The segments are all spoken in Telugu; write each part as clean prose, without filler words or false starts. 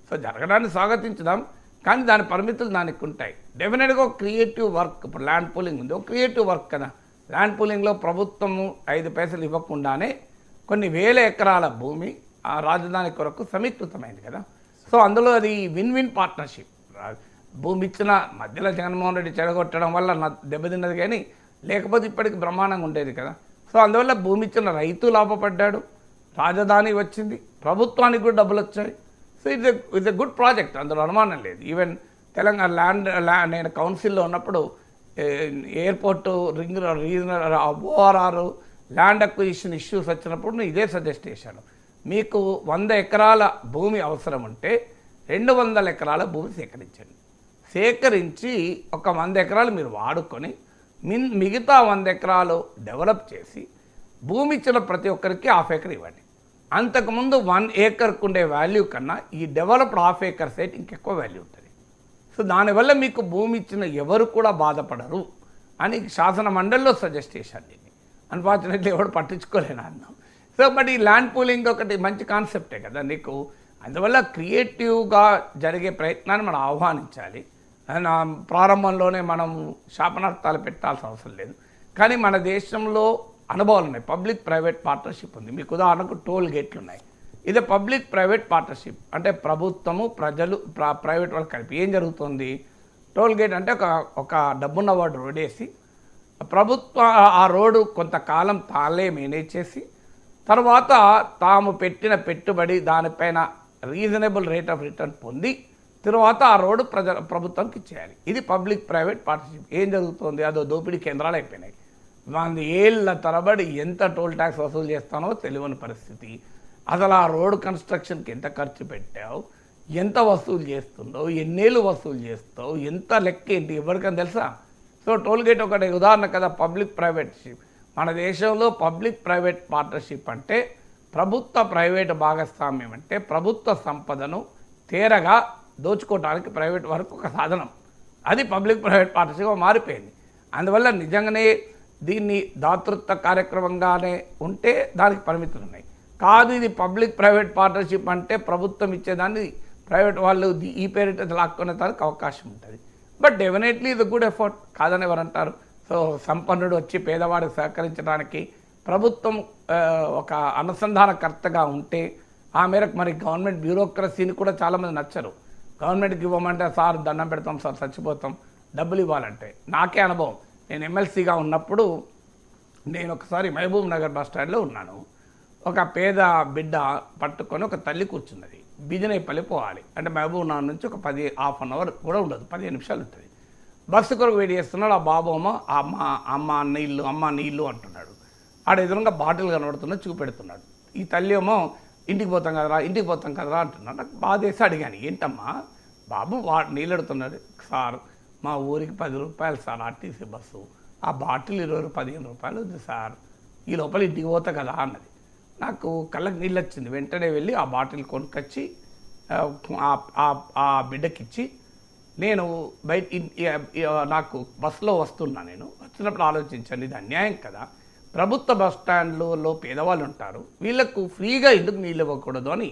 సో జరగడాన్ని స్వాగతించుదాం, కానీ దాని పరిమితులు దానికి ఉంటాయి. డెఫినెట్గా ఒక క్రియేటివ్ వర్క్, ఇప్పుడు ల్యాండ్ పూలింగ్ ఉంది, ఒక క్రియేటివ్ వర్క్ కదా. ల్యాండ్ పూలింగ్లో ప్రభుత్వము 5 పైసలు ఇవ్వకుండానే కొన్ని వేల ఎకరాల భూమి ఆ రాజధాని కొరకు సమీకృతమైంది కదా. సో అందులో అది విన్ విన్ పార్ట్నర్షిప్. భూమి ఇచ్చిన మధ్యలో జగన్మోహన్ రెడ్డి చెడగొట్టడం వల్ల దెబ్బతిన్నది, కానీ లేకపోతే ఇప్పటికి బ్రహ్మాండంగా ఉండేది కదా. సో అందువల్ల భూమి ఇచ్చిన రైతు లాభపడ్డాడు, రాజధాని వచ్చింది, ప్రభుత్వానికి కూడా డబ్బులు వచ్చాయి. So it's a good project, అందులో అనుమానం లేదు. ఈవెన్ తెలంగాణ ల్యాండ్ నేను కౌన్సిల్లో ఉన్నప్పుడు airport ring regional ORR land acquisition issues వచ్చినప్పుడు నేను ఇదే సజెస్ట్ చేశాను. మీకు 100 ఎకరాల భూమి అవసరం ఉంటే 200 ఎకరాల భూమి సేకరించండి. సేకరించి ఒక 100 ఎకరాలు మీరు వాడుకొని మిగతా 100 ఎకరాలు డెవలప్ చేసి భూమి ఇచ్చిన ప్రతి ఒక్కరికి ½ ఎకర్ ఇవ్వండి. అంతకుముందు 1 ఏకర్కు ఉండే వాల్యూ కన్నా ఈ డెవలప్డ్ ½ ఎకర్ సైట్ ఇంకెక్కువ వాల్యూ ఉంటుంది. సో దానివల్ల మీకు భూమి ఇచ్చిన ఎవరు కూడా బాధపడరు అని శాసన మండలిలో సజెస్ట్ చేశాను. దీన్ని అన్ఫార్చునేట్లీ ఎవరు పట్టించుకోలేను అన్నాం. సో బట్ ఈ ల్యాండ్ పూలింగ్ ఒకటి మంచి కాన్సెప్టే కదా నీకు. అందువల్ల క్రియేటివ్గా జరిగే ప్రయత్నాన్ని మనం ఆహ్వానించాలి. ప్రారంభంలోనే మనం శాపనార్థాలు పెట్టాల్సిన అవసరం లేదు. కానీ మన దేశంలో అనుభవాలు ఉన్నాయి, పబ్లిక్ ప్రైవేట్ పార్ట్నర్షిప్ ఉంది. మీకు ఉదాహరణకు టోల్ గేట్లు ఉన్నాయి. ఇది పబ్లిక్ ప్రైవేట్ పార్ట్నర్షిప్ అంటే ప్రభుత్వము ప్రజలు ప్రైవేట్ వాళ్ళు కలిపి ఏం జరుగుతుంది. టోల్ గేట్ అంటే ఒక డబ్బున్న వాడు రోడ్ వేసి ప్రభుత్వం ఆ రోడ్డు కొంతకాలం తాళే మేనేజ్ చేసి తర్వాత తాము పెట్టిన పెట్టుబడి దానిపైన రీజనబుల్ రేట్ ఆఫ్ రిటర్న్ పొంది తర్వాత ఆ రోడ్డు ప్రభుత్వానికి ఇచ్చేయాలి. ఇది పబ్లిక్ ప్రైవేట్ పార్ట్నర్షిప్. ఏం జరుగుతుంది, అదో దోపిడీ కేంద్రాలు అయిపోయినాయి. మన ఏళ్ళ తరబడి ఎంత టోల్ ట్యాక్స్ వసూలు చేస్తానో తెలియని పరిస్థితి. అసలు ఆ రోడ్ కన్స్ట్రక్షన్కి ఎంత ఖర్చు పెట్టావు, ఎంత వసూలు చేస్తుందో, ఎన్నేళ్ళు వసూలు చేస్తావు, ఎంత లెక్క ఏంటి ఎవరికైనా తెలుసా. సో టోల్ గేట్ ఒకటి ఉదాహరణ కదా పబ్లిక్ ప్రైవేట్షిప్. మన దేశంలో పబ్లిక్ ప్రైవేట్ పార్ట్నర్షిప్ అంటే ప్రభుత్వ ప్రైవేట్ భాగస్వామ్యం అంటే ప్రభుత్వ సంపదను తేరగా దోచుకోవడానికి ప్రైవేట్ వరకు ఒక సాధనం. అది పబ్లిక్ ప్రైవేట్ పార్ట్నర్షిప్గా మారిపోయింది. అందువల్ల నిజంగానే దీన్ని దాతృత్వ కార్యక్రమంగానే ఉంటే దానికి పరిమితులు ఉన్నాయి. కాదు ఇది పబ్లిక్ ప్రైవేట్ పార్ట్నర్షిప్ అంటే ప్రభుత్వం ఇచ్చేదాన్ని ప్రైవేట్ వాళ్ళు ఈ పేరిట లాక్కునే దానికి అవకాశం ఉంటుంది. బట్ డెఫినెట్లీ ఇది గుడ్ ఎఫర్ట్ కాదని ఎవరంటారు. సో సంపన్నుడు వచ్చి పేదవాడికి సహకరించడానికి ప్రభుత్వం ఒక అనుసంధానకర్తగా ఉంటే ఆ మేరకు మరి గవర్నమెంట్ బ్యూరోక్రసీని కూడా చాలామంది నచ్చరు. గవర్నమెంట్కి ఇవ్వమంటే సార్ దండం పెడతాం సార్ చచ్చిపోతాం డబ్బులు ఇవ్వాలంటే. నాకే అనుభవం, నేను ఎమ్మెల్సీగా ఉన్నప్పుడు నేను ఒకసారి మహబూబ్ నగర్ బస్ స్టాండ్లో ఉన్నాను. ఒక పేద బిడ్డ పట్టుకొని ఒక తల్లి కూర్చున్నది. బిజినేపల్లి పోవాలి అంటే మహబూబ్ నగర్ నుంచి ఒక హాఫ్ అన్ అవర్ కూడా ఉండదు, 15 నిమిషాలు ఉంటుంది. బస్సు కొరకు వెయిట్ చేస్తున్నాడు. ఆ బాబు అమ్మ నీళ్ళు అంటున్నాడు. ఆడ ఎదురుగా బాటిల్ కనబడుతున్నా చూపెడుతున్నాడు. ఈ తల్లి ఏమో ఇంటికి పోతాం కదరా అంటున్నాడు. నాకు బాధ వేసి అడిగాను, ఏంటమ్మా బాబు నీళ్ళు అడుగుతున్నాడు. సార్ మా ఊరికి 10 రూపాయలు సార్ ఆర్టీసీ బస్సు, ఆ బాటిల్ 15 రూపాయలు ఉంది సార్, ఈ లోపల ఇంటికి పోతా కదా అన్నది. నాకు కళ్ళకి నీళ్ళు వచ్చింది. వెంటనే వెళ్ళి ఆ బాటిల్ కొనుక్కొచ్చి ఆ బిడ్డకిచ్చి నేను నాకు బస్సులో వస్తున్నా. నేను వచ్చినప్పుడు ఆలోచించాను, ఇది అన్యాయం కదా. ప్రభుత్వ బస్ స్టాండ్లలో పేదవాళ్ళు ఉంటారు, వీళ్ళకు ఫ్రీగా ఎందుకు నీళ్ళు ఇవ్వకూడదు అని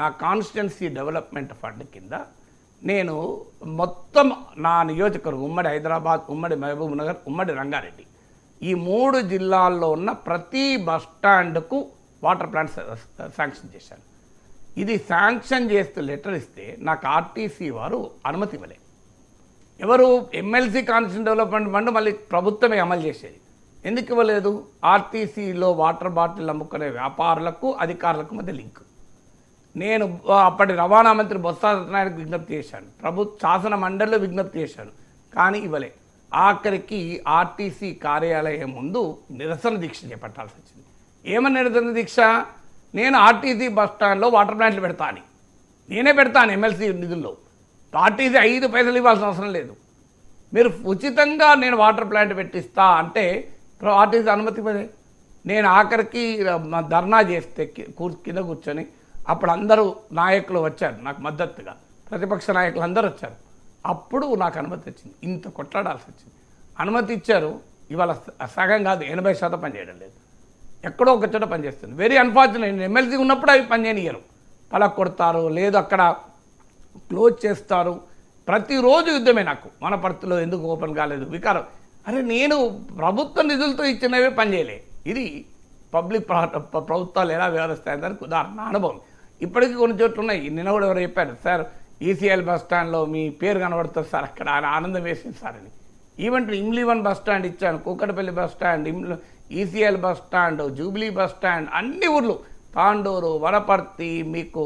నా కాన్స్టిట్యున్సీ డెవలప్మెంట్ ఫండ్ కింద నేను మొత్తం నా నియోజకవర్గం ఉమ్మడి హైదరాబాద్, ఉమ్మడి మహబూబ్ నగర్, ఉమ్మడి రంగారెడ్డి ఈ 3 జిల్లాల్లో ఉన్న ప్రతి బస్ స్టాండ్కు వాటర్ ప్లాంట్ శాంక్షన్ చేశాను. ఇది శాంక్షన్ చేస్తూ లెటర్ ఇస్తే నాకు ఆర్టీసీ వారు అనుమతి ఇవ్వలేదు. ఎవరు ఎమ్మెల్సీ కాన్స్టిట్యూషన్ డెవలప్మెంట్ ఫండ్ మళ్ళీ ప్రభుత్వమే అమలు చేసేది. ఎందుకు ఇవ్వలేదు? ఆర్టీసీలో వాటర్ బాటిల్ అమ్ముకునే వ్యాపారులకు అధికారులకు మధ్య లింక్. నేను అప్పటి రవాణా మంత్రి బొత్స సత్యనారాయణకు విజ్ఞప్తి చేశాను, శాసన మండలిలో విజ్ఞప్తి చేశాను, కానీ ఇవ్వలే. ఆఖరికి ఆర్టీసీ కార్యాలయం ముందు నిరసన దీక్ష చేపట్టాల్సి వచ్చింది. ఏమని నిరసన దీక్ష? నేను ఆర్టీసీ బస్ స్టాండ్లో వాటర్ ప్లాంట్లు పెడతాను, నేనే పెడతాను ఎమ్మెల్సీ నిధుల్లో, ఆర్టీసీ 5 పైసలు ఇవ్వాల్సిన అవసరం లేదు, మీరు ఉచితంగా నేను వాటర్ ప్లాంట్ పెట్టిస్తా అంటే ఆర్టీసీ అనుమతి ఇవ్వదే. నేను ఆఖరికి ధర్నా చేస్తే కింద కూర్చొని అప్పుడు అందరూ నాయకులు వచ్చారు నాకు మద్దతుగా, ప్రతిపక్ష నాయకులు అందరూ వచ్చారు. అప్పుడు నాకు అనుమతి వచ్చింది. ఇంత కొట్లాడాల్సి వచ్చింది. అనుమతి ఇచ్చారు, ఇవాళ సగం కాదు 80% పనిచేయడం లేదు, ఎక్కడో ఒక చోట పనిచేస్తుంది. Very unfortunate. ఎమ్మెల్సీ ఉన్నప్పుడు అవి పనిచేయనియరు, పలక కొడతారు, లేదు అక్కడ క్లోజ్ చేస్తారు. ప్రతిరోజు యుద్ధమే నాకు. వనపర్తిలో ఎందుకు ఓపెన్ కాలేదు, వికారం. అరే నేను ప్రభుత్వ నిధులతో ఇచ్చినవే పనిచేయలే. ఇది పబ్లిక్ ప్రభుత్వాలు ఎలా వ్యవహరిస్తాయని దానికి ఉదాహరణ అనుభవం. ఇప్పటికీ కొన్ని చోట్ల ఉన్నాయి. నిన్న కూడా ఎవరు చెప్పారు, సార్ ఈసీఎల్ బస్ స్టాండ్లో మీ పేరు కనబడుతుంది సార్, అక్కడ ఆనందం వేసింది సార్ అని. ఈవెంట్ ఇమ్లీవన్ బస్ స్టాండ్ ఇచ్చాను, Kukatpally bus stand, ECIL bus stand, Jubilee bus stand, అన్ని ఊర్లు, తాండూరు, వనపర్తి, మీకు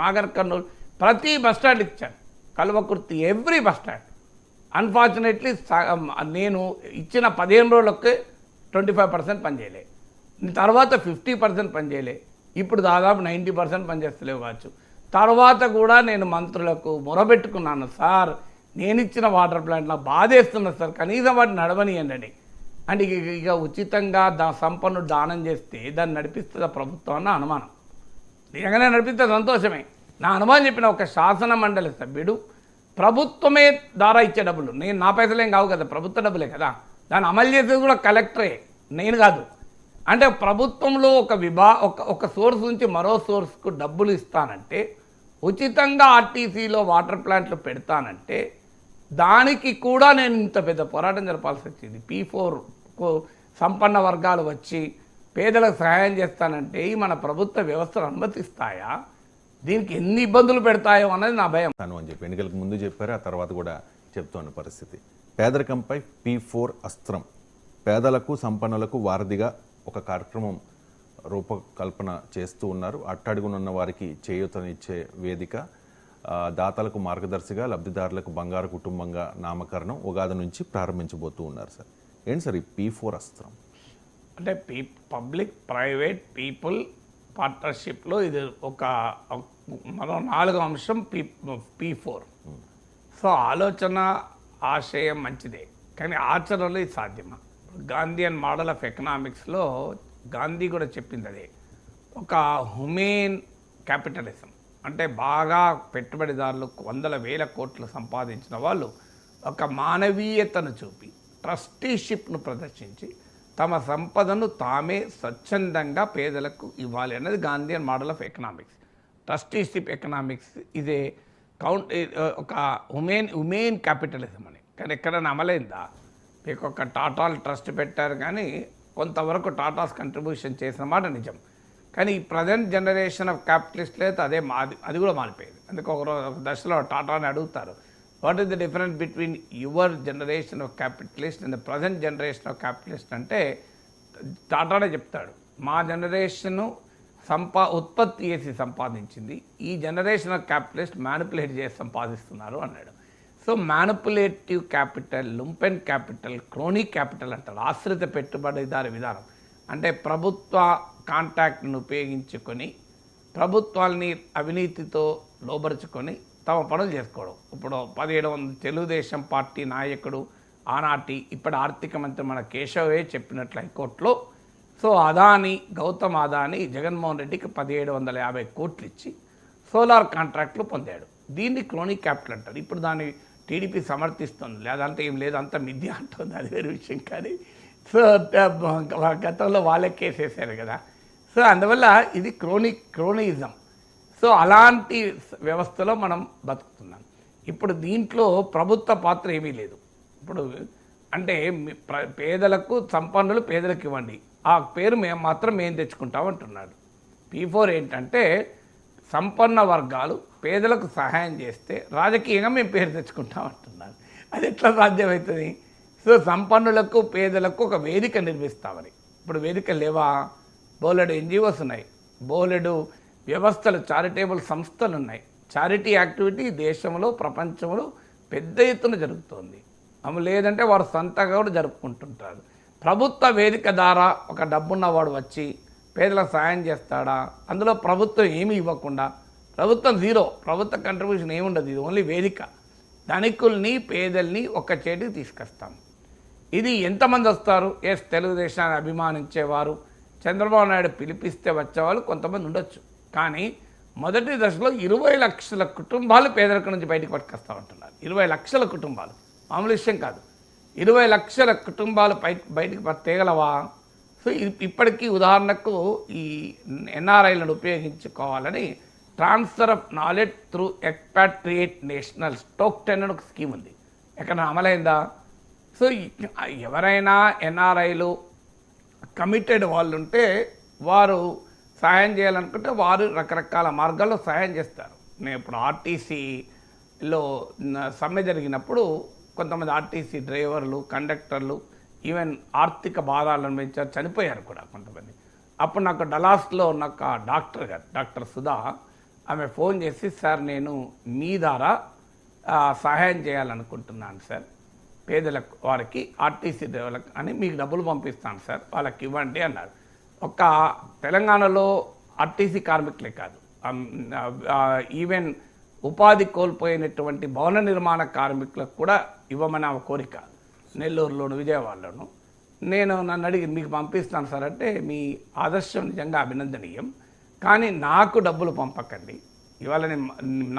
నాగర్ కర్నూలు, ప్రతి బస్ స్టాండ్ ఇచ్చాను, Kalwakurthy, every bus stand. Unfortunately నేను ఇచ్చిన 15 రోజులకి 25% పనిచేయలే, తర్వాత 50% పనిచేయలే, ఇప్పుడు దాదాపు 90% పనిచేస్తలేవు కావచ్చు. తర్వాత కూడా నేను మంత్రులకు మొరబెట్టుకున్నాను, సార్ నేను ఇచ్చిన వాటర్ ప్లాంట్లో బాధేస్తున్నా సార్, కనీసం వాటిని నడవనియండి. అంటే ఇక ఉచితంగా సంపన్నుడు దానం చేస్తే దాన్ని నడిపిస్తుందా ప్రభుత్వం అన్న అనుమానం. నిజంగానే నడిపిస్తే సంతోషమే. నా అనుమానం చెప్పిన ఒక శాసన మండలి సభ్యుడు ప్రభుత్వమే ద్వారా ఇచ్చే డబ్బులు, నేను నా పైసలేం కావు కదా, ప్రభుత్వ డబ్బులే కదా, దాన్ని అమలు చేసేది కూడా కలెక్టరే, నేను కాదు. అంటే ప్రభుత్వంలో ఒక సోర్స్ నుంచి మరో సోర్స్కు డబ్బులు ఇస్తానంటే, ఉచితంగా ఆర్టీసీలో వాటర్ ప్లాంట్లు పెడతానంటే, దానికి కూడా నేను ఇంత పెద్ద పోరాటం జరపాల్సి వచ్చింది. P4 సంపన్న వర్గాలు వచ్చి పేదలకు సహాయం చేస్తానంటే ఈ మన ప్రభుత్వ వ్యవస్థలు అనుమతిస్తాయా? దీనికి ఎన్ని ఇబ్బందులు పెడతాయో అన్నది నా భయం. అని చెప్పి ఎన్నికలకు ముందు చెప్పారు, ఆ తర్వాత కూడా చెప్తున్న పరిస్థితి. పేదరికంపై P4 అస్త్రం, పేదలకు సంపన్నులకు వారధిగా ఒక కార్యక్రమం రూపకల్పన చేస్తూ ఉన్నారు. అట్టడుగునున్న వారికి చేయూతనిచ్చే వేదిక, దాతలకు మార్గదర్శిగా, లబ్ధిదారులకు బంగారు కుటుంబంగా నామకరణం ఉగాది నుంచి ప్రారంభించబోతూ ఉన్నారు. సార్ ఏంటి సార్ ఈ P4 అస్త్రం? అంటే పబ్లిక్ ప్రైవేట్ పీపుల్ పార్ట్నర్షిప్లో ఇది మరో 4వ అంశం P4. సో ఆలోచన ఆశయం మంచిదే, కానీ ఆచరణలో ఇది సాధ్యమా? గాంధీయన్ మోడల్ ఆఫ్ ఎకనామిక్స్లో గాంధీ కూడా చెప్పింది అదే. ఒక హ్యూమెన్ క్యాపిటలిజం అంటే బాగా పెట్టుబడిదారులు 100,000 కోట్లు సంపాదించిన వాళ్ళు ఒక మానవీయతను చూపి ట్రస్టీషిప్ను ప్రదర్శించి తమ సంపదను తామే స్వచ్ఛందంగా పేదలకు ఇవ్వాలి అన్నది Gandhian model of economics. Trusteeship economics ఇదే ఒక హ్యూమెన్ క్యాపిటలిజం అని. కానీ ఎక్కడైనా అమలైందా? మీకు ఒక టాటాలు ట్రస్ట్ పెట్టారు, కానీ కొంతవరకు టాటాస్ కంట్రిబ్యూషన్ చేసిన మాట నిజం. కానీ ఈ ప్రజెంట్ జనరేషన్ ఆఫ్ క్యాపిటలిస్ట్లు అయితే అది కూడా మారిపోయింది. అందుకే ఒక దశలో టాటాని అడుగుతారు, what is the difference between your generation of capitalist and the present generation of capitalist అంటే టాటానే చెప్తాడు, మా జనరేషను ఉత్పత్తి చేసి సంపాదించింది, ఈ జనరేషన్ ఆఫ్ క్యాపిటలిస్ట్ మ్యానిపులేట్ చేసి సంపాదిస్తున్నారు అన్నాడు. So manipulative capital, lumpen capital, chronic capital అంటారు. ఆశ్రిత పెట్టుబడిదారి విధానం అంటే ప్రభుత్వ కాంట్రాక్ట్ను ఉపయోగించుకొని ప్రభుత్వాల్ని అవినీతితో లోబరుచుకొని తమ పనులు చేసుకోవడం. ఇప్పుడు 1700 తెలుగుదేశం పార్టీ నాయకుడు ఆనాటి ఇప్పటి ఆర్థిక మంత్రి మన కేశవే చెప్పినట్లు హైకోర్టులో, సో గౌతమ్ అదానీ జగన్మోహన్ రెడ్డికి 1750 కోట్లు ఇచ్చి సోలార్ కాంట్రాక్ట్లు పొందాడు. దీన్ని క్రోనిక్ క్యాపిటల్ అంటారు. ఇప్పుడు దాన్ని టీడీపీ సమర్థిస్తుంది, లేదంటే ఏం లేదు అంత మిథ్య అంటుంది, అది వేరే విషయం. కానీ సో గతంలో వాళ్ళే కేసేసారు కదా. సో అందువల్ల ఇది క్రోనిజం. సో అలాంటి వ్యవస్థలో మనం బతుకుతున్నాం. ఇప్పుడు దీంట్లో ప్రభుత్వ పాత్ర ఏమీ లేదు. ఇప్పుడు అంటే పేదలకు సంపన్నులు పేదలకు ఇవ్వండి, ఆ పేరు మేము తెచ్చుకుంటాం అంటున్నాడు. P4 ఏంటంటే సంపన్న వర్గాలు పేదలకు సహాయం చేస్తే రాజకీయంగా మేము పేరు తెచ్చుకుంటాం అంటున్నారు. అది ఎట్లా సాధ్యమవుతుంది? సో సంపన్నులకు పేదలకు ఒక వేదిక నిర్మిస్తామని. ఇప్పుడు వేదిక లేవా? బోలెడు NGOs ఉన్నాయి, బోలెడు వ్యవస్థలు, చారిటబుల్ సంస్థలు ఉన్నాయి. చారిటీ యాక్టివిటీ దేశంలో ప్రపంచంలో పెద్ద ఎత్తున జరుగుతోంది. లేదంటే వారు సొంతగా కూడా జరుపుకుంటుంటారు. ప్రభుత్వ వేదిక ద్వారా ఒక డబ్బున్నవాడు వచ్చి పేదలకు సాయం చేస్తాడా? అందులో ప్రభుత్వం ఏమీ ఇవ్వకుండా, ప్రభుత్వం జీరో, ప్రభుత్వ కంట్రిబ్యూషన్ ఏముండదు, ఇది ఓన్లీ వేదిక. ధనికుల్ని పేదల్ని ఒక్క చేటికి తీసుకొస్తాం. ఇది ఎంతమంది వస్తారు? తెలుగుదేశాన్ని అభిమానించేవారు, చంద్రబాబు నాయుడు పిలిపిస్తే వచ్చేవాళ్ళు కొంతమంది ఉండొచ్చు. కానీ మొదటి దశలో 20 లక్షల కుటుంబాలు పేదరికం నుంచి బయటకు పట్టుకొస్తామంటున్నారు. 20 లక్షల కుటుంబాలు మామూలు విషయం కాదు. 20 లక్షల కుటుంబాలు బయటికి తేగలవా? సో ఇప్పటికీ ఉదాహరణకు ఈ NRIలను ఉపయోగించుకోవాలని transfer of knowledge through expatriate nationals టోక్ 10 అని ఒక స్కీమ్ ఉంది. ఎక్కడ అమలైందా? సో ఎవరైనా ఎన్ఆర్ఐలు కమిటెడ్ వాళ్ళు ఉంటే వారు సహాయం చేయాలనుకుంటే వారు రకరకాల మార్గాల్లో సహాయం చేస్తారు. నేను ఇప్పుడు ఆర్టీసీలో సమ్మె జరిగినప్పుడు కొంతమంది ఆర్టీసీ డ్రైవర్లు, కండక్టర్లు, ఈవెన్ ఆర్థిక బాధలు అనుభవించారు, చనిపోయారు కూడా కొంతమంది. అప్పుడు నాకు డలాస్లో నాకు ఆ డాక్టర్ గారు, డాక్టర్ సుధా, ఆమె ఫోన్ చేసి, సార్ నేను మీ ద్వారా సహాయం చేయాలనుకుంటున్నాను సార్, పేదలకు వారికి ఆర్టీసీ డ్రైవర్లకు అని మీకు డబ్బులు పంపిస్తాను సార్, వాళ్ళకి ఇవ్వండి అన్నారు. ఒక తెలంగాణలో ఆర్టీసీ కార్మికులే కాదు, ఈవెన్ ఉపాధి కోల్పోయినటువంటి భవన నిర్మాణ కార్మికులకు కూడా ఇవ్వమని ఆ కోరిక నెల్లూరులోను, విజయవాడలోను. నన్ను అడిగి మీకు పంపిస్తాను సార్ అంటే, మీ ఆదర్శం నిజంగా అభినందనీయం, కానీ నాకు డబ్బులు పంపకండి, ఇవాళ నేను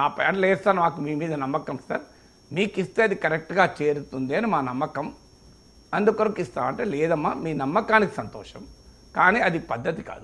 నా ప్యాన్లు వేస్తాను, నాకు మీ మీద నమ్మకం సార్, మీకు ఇస్తే అది కరెక్ట్గా చేరుతుంది అని మా నమ్మకం, అందుకొరకు ఇస్తామంటే, లేదమ్మా మీ నమ్మకానికి సంతోషం, కానీ అది పద్ధతి కాదు.